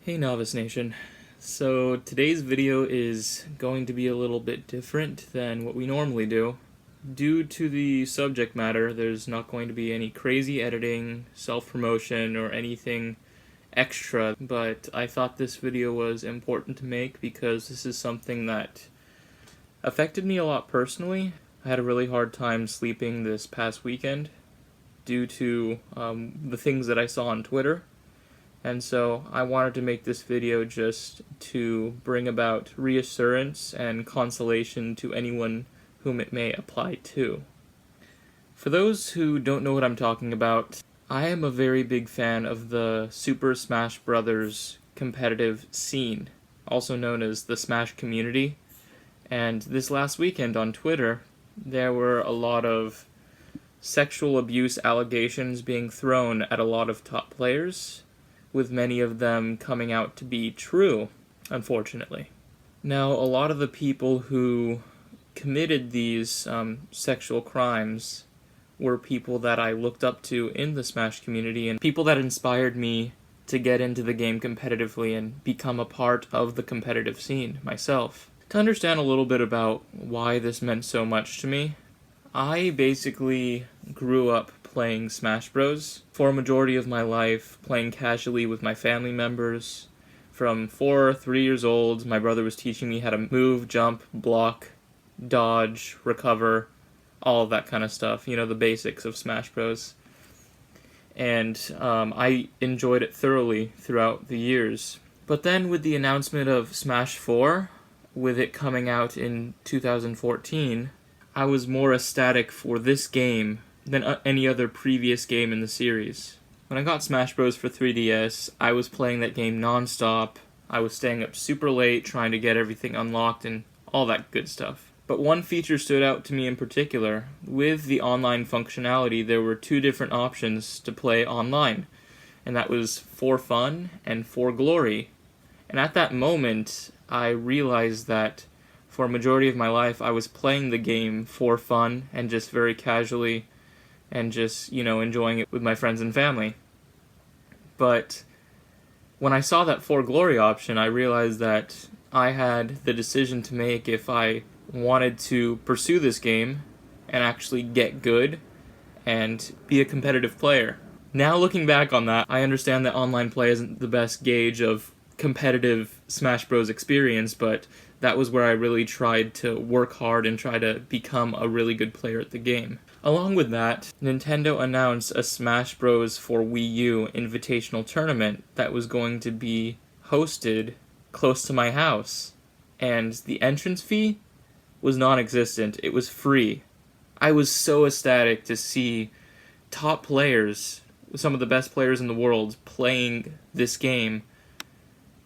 Hey Novice Nation. So today's video is going to be a little bit different than what we normally do. Due to the subject matter, there's not going to be any crazy editing, self-promotion, or anything extra, but I thought this video was important to make because this is something that affected me a lot personally. I had a really hard time sleeping this past weekend due to the things that I saw on Twitter. And so I wanted to make this video just to bring about reassurance and consolation to anyone whom it may apply to. For those who don't know what I'm talking about, I am a very big fan of the Super Smash Bros. Competitive scene, also known as the Smash community. And this last weekend on Twitter, there were a lot of sexual abuse allegations being thrown at a lot of top players, with many of them coming out to be true, unfortunately. Now, a lot of the people who committed these sexual crimes were people that I looked up to in the Smash community, and people that inspired me to get into the game competitively and become a part of the competitive scene myself. To understand a little bit about why this meant so much to me, I basically grew up playing Smash Bros. For a majority of my life, playing casually with my family members. From 3 years old, my brother was teaching me how to move, jump, block, dodge, recover, all of that kind of stuff. You know, the basics of Smash Bros. And I enjoyed it thoroughly throughout the years. But then with the announcement of Smash 4, with it coming out in 2014, I was more ecstatic for this game than any other previous game in the series. When I got Smash Bros. For 3DS, I was playing that game non-stop. I was staying up super late trying to get everything unlocked and all that good stuff. But one feature stood out to me in particular. With the online functionality, there were two different options to play online, and that was for fun and for glory. And at that moment, I realized that for a majority of my life, I was playing the game for fun and just very casually and just, enjoying it with my friends and family. But when I saw that For Glory option, I realized that I had the decision to make if I wanted to pursue this game and actually get good and be a competitive player. Now looking back on that, I understand that online play isn't the best gauge of competitive Smash Bros. Experience, but that was where I really tried to work hard and try to become a really good player at the game. Along with that, Nintendo announced a Smash Bros. For Wii U invitational tournament that was going to be hosted close to my house. And the entrance fee was non-existent. It was free. I was so ecstatic to see top players, some of the best players in the world, playing this game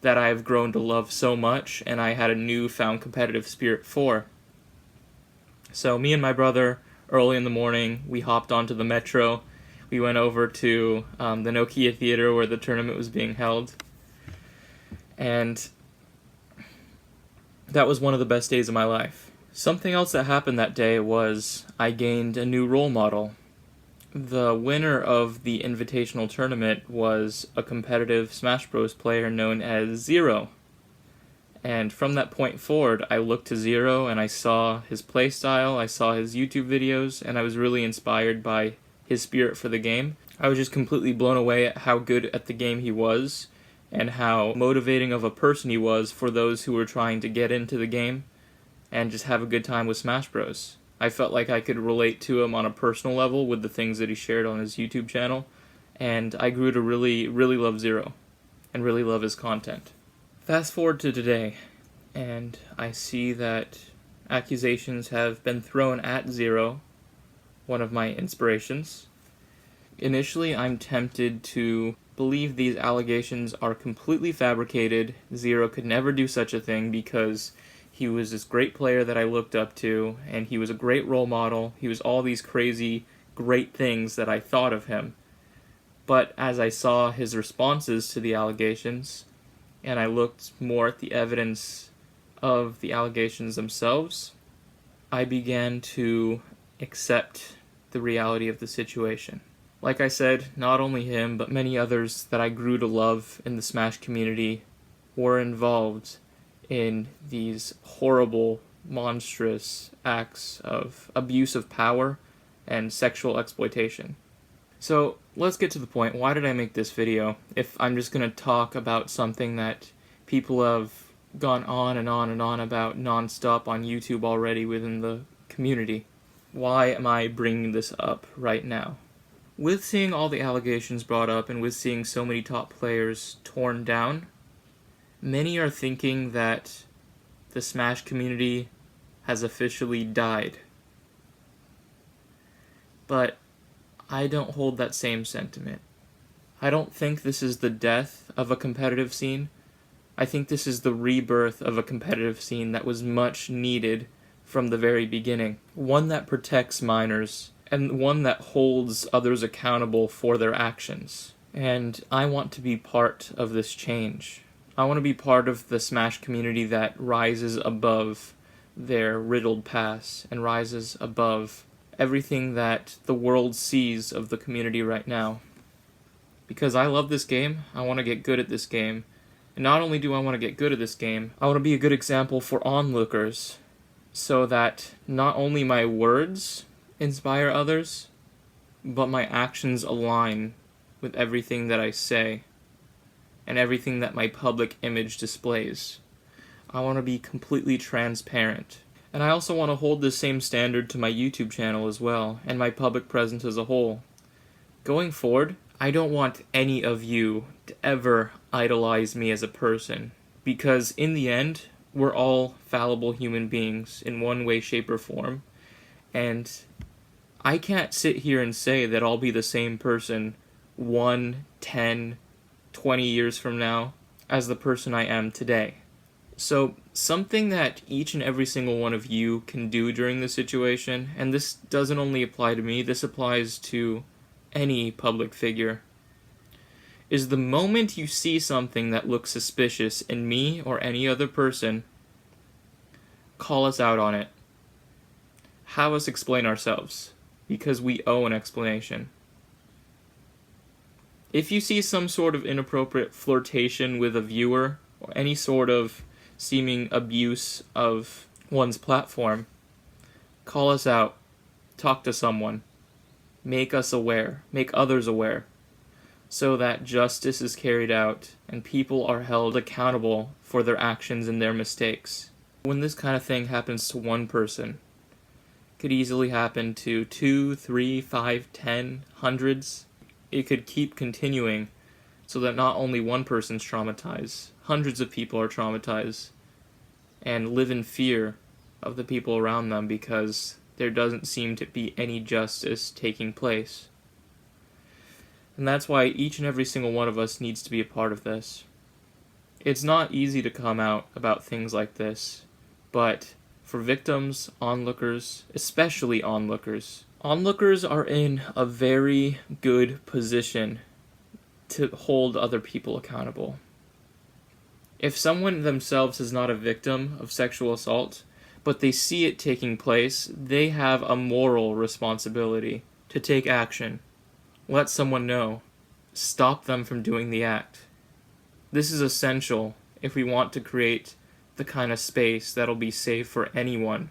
that I've grown to love so much, and I had a newfound competitive spirit for. So me and my brother, early in the morning, we hopped onto the metro. We went over to the Nokia Theater where the tournament was being held. And that was one of the best days of my life. Something else that happened that day was I gained a new role model. The winner of the invitational tournament was a competitive Smash Bros. Player known as Zero. And from that point forward, I looked to Zero and I saw his playstyle, I saw his YouTube videos, and I was really inspired by his spirit for the game. I was just completely blown away at how good at the game he was and how motivating of a person he was for those who were trying to get into the game and just have a good time with Smash Bros. I felt like I could relate to him on a personal level with the things that he shared on his YouTube channel, and I grew to really, really love Zero and really love his content. Fast forward to today, and I see that accusations have been thrown at Zero, one of my inspirations. Initially, I'm tempted to believe these allegations are completely fabricated. Zero could never do such a thing because he was this great player that I looked up to, and he was a great role model. He was all these crazy, great things that I thought of him. But as I saw his responses to the allegations, and I looked more at the evidence of the allegations themselves, I began to accept the reality of the situation. Like I said, not only him, but many others that I grew to love in the Smash community were involved in these horrible, monstrous acts of abuse of power and sexual exploitation. So let's get to the point. Why did I make this video if I'm just going to talk about something that people have gone on and on and on about nonstop on YouTube already within the community? Why am I bringing this up right now? With seeing all the allegations brought up and with seeing so many top players torn down, many are thinking that the Smash community has officially died. But I don't hold that same sentiment. I don't think this is the death of a competitive scene. I think this is the rebirth of a competitive scene that was much needed from the very beginning. One that protects minors, and one that holds others accountable for their actions. And I want to be part of this change. I want to be part of the Smash community that rises above their riddled past and rises above everything that the world sees of the community right now. Because I love this game, I want to get good at this game. And not only do I want to get good at this game, I want to be a good example for onlookers, so that not only my words inspire others, but my actions align with everything that I say and everything that my public image displays. I want to be completely transparent. And I also want to hold the same standard to my YouTube channel as well, and my public presence as a whole. Going forward, I don't want any of you to ever idolize me as a person, because in the end, we're all fallible human beings in one way, shape, or form, and I can't sit here and say that I'll be the same person 1, 10, 20 years from now as the person I am today. So, something that each and every single one of you can do during this situation, and this doesn't only apply to me, this applies to any public figure, is the moment you see something that looks suspicious in me or any other person, call us out on it. Have us explain ourselves, because we owe an explanation. If you see some sort of inappropriate flirtation with a viewer, or any sort of seeming abuse of one's platform, call us out, talk to someone, make us aware, make others aware, so that justice is carried out and people are held accountable for their actions and their mistakes. When this kind of thing happens to one person, it could easily happen to 2, 3, 5, 10, hundreds. It could keep continuing so that not only one person's traumatized, hundreds of people are traumatized and live in fear of the people around them because there doesn't seem to be any justice taking place. And that's why each and every single one of us needs to be a part of this. It's not easy to come out about things like this, but for victims, onlookers, especially onlookers are in a very good position to hold other people accountable. If someone themselves is not a victim of sexual assault, but they see it taking place, they have a moral responsibility to take action. Let someone know. Stop them from doing the act. This is essential if we want to create the kind of space that'll be safe for anyone,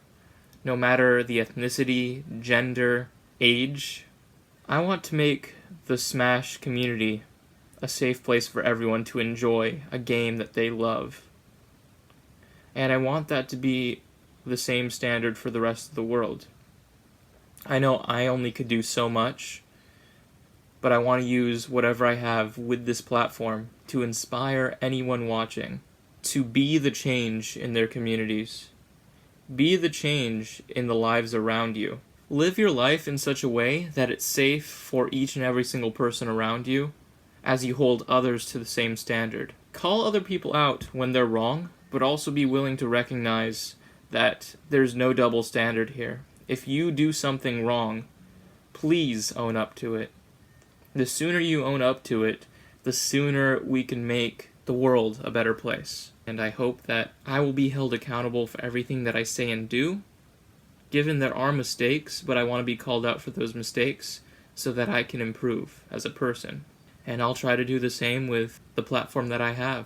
no matter the ethnicity, gender, age. I want to make the Smash community a safe place for everyone to enjoy a game that they love. And I want that to be the same standard for the rest of the world. I know I only could do so much, but I want to use whatever I have with this platform to inspire anyone watching to be the change in their communities. Be the change in the lives around you. Live your life in such a way that it's safe for each and every single person around you as you hold others to the same standard. Call other people out when they're wrong, but also be willing to recognize that there's no double standard here. If you do something wrong, please own up to it. The sooner you own up to it, the sooner we can make the world a better place. And I hope that I will be held accountable for everything that I say and do. Given there are mistakes, but I want to be called out for those mistakes, so that I can improve as a person. And I'll try to do the same with the platform that I have.